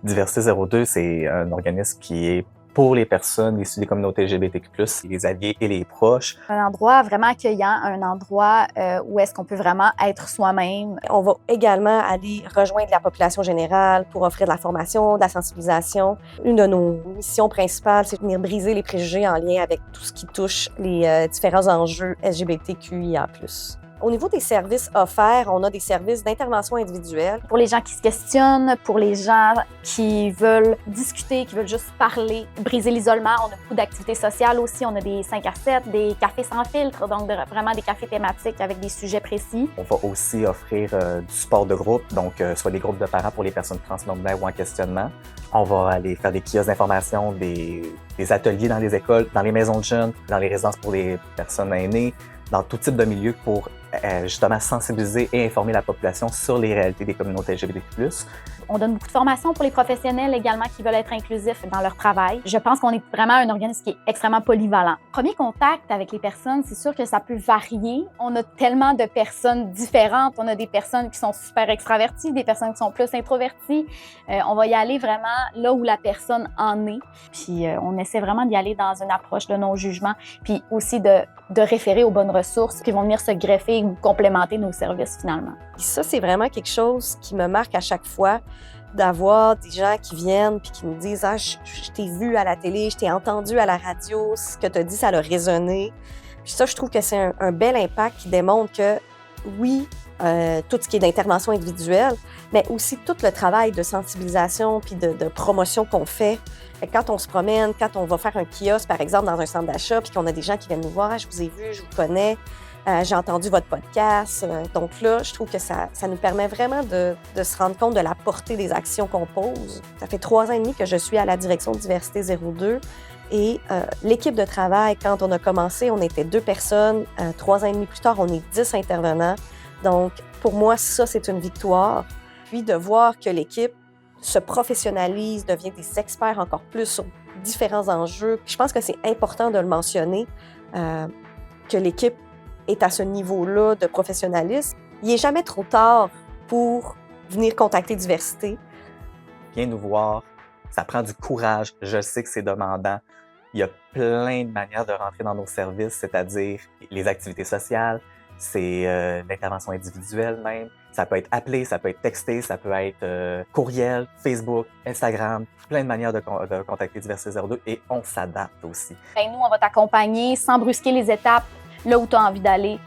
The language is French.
Diversité 02, c'est un organisme qui est pour les personnes issues des communautés LGBTQ+, les alliés et les proches. Un endroit vraiment accueillant, un endroit où est-ce qu'on peut vraiment être soi-même. On va également aller rejoindre la population générale pour offrir de la formation, de la sensibilisation. Une de nos missions principales, c'est de venir briser les préjugés en lien avec tout ce qui touche les différents enjeux LGBTQIA+. Au niveau des services offerts, on a des services d'intervention individuelle. Pour les gens qui se questionnent, pour les gens qui veulent discuter, qui veulent juste parler, briser l'isolement. On a beaucoup d'activités sociales aussi. On a des 5 à 7, des cafés sans filtre, donc vraiment des cafés thématiques avec des sujets précis. On va aussi offrir du support de groupe, donc soit des groupes de parents pour les personnes trans non-binaires ou en questionnement. On va aller faire des kiosques d'information, des ateliers dans les écoles, dans les maisons de jeunes, dans les résidences pour les personnes aînées, dans tout type de milieu pour justement sensibiliser et informer la population sur les réalités des communautés LGBTQ+. On donne beaucoup de formations pour les professionnels également qui veulent être inclusifs dans leur travail. Je pense qu'on est vraiment un organisme qui est extrêmement polyvalent. Premier contact avec les personnes, c'est sûr que ça peut varier. On a tellement de personnes différentes. On a des personnes qui sont super extraverties, des personnes qui sont plus introverties. On va y aller vraiment là où la personne en est. Puis on essaie vraiment d'y aller dans une approche de non-jugement, puis aussi de référer aux bonnes ressources qui vont venir se greffer ou complémenter nos services finalement. Et ça, c'est vraiment quelque chose qui me marque à chaque fois, d'avoir des gens qui viennent puis qui nous disent « Ah, je t'ai vu à la télé, je t'ai entendu à la radio, ce que tu as dit, ça a résonné. » Puis ça, je trouve que c'est un bel impact qui démontre que, oui, tout ce qui est d'intervention individuelle, mais aussi tout le travail de sensibilisation puis de promotion qu'on fait. Quand on se promène, quand on va faire un kiosque, par exemple, dans un centre d'achat, puis qu'on a des gens qui viennent nous voir, « Je vous ai vu, je vous connais. » J'ai entendu votre podcast. Donc là, je trouve que ça nous permet vraiment de se rendre compte de la portée des actions qu'on pose. Ça fait 3 ans et demi que je suis à la direction de Diversité 02 et l'équipe de travail, quand on a commencé, on était 2 personnes. 3 ans et demi plus tard, on est 10 intervenants. Donc, pour moi, ça, c'est une victoire. Puis de voir que l'équipe se professionnalise, devient des experts encore plus sur différents enjeux. Je pense que c'est important de le mentionner, que l'équipe est à ce niveau-là de professionnalisme. Il n'est jamais trop tard pour venir contacter Diversité. Viens nous voir, ça prend du courage, je sais que c'est demandant. Il y a plein de manières de rentrer dans nos services, c'est-à-dire les activités sociales, c'est l'intervention individuelle même. Ça peut être appelé, ça peut être texté, ça peut être courriel, Facebook, Instagram, plein de manières de contacter Diversité 02 et on s'adapte aussi. Nous, on va t'accompagner sans brusquer les étapes là où tu as envie d'aller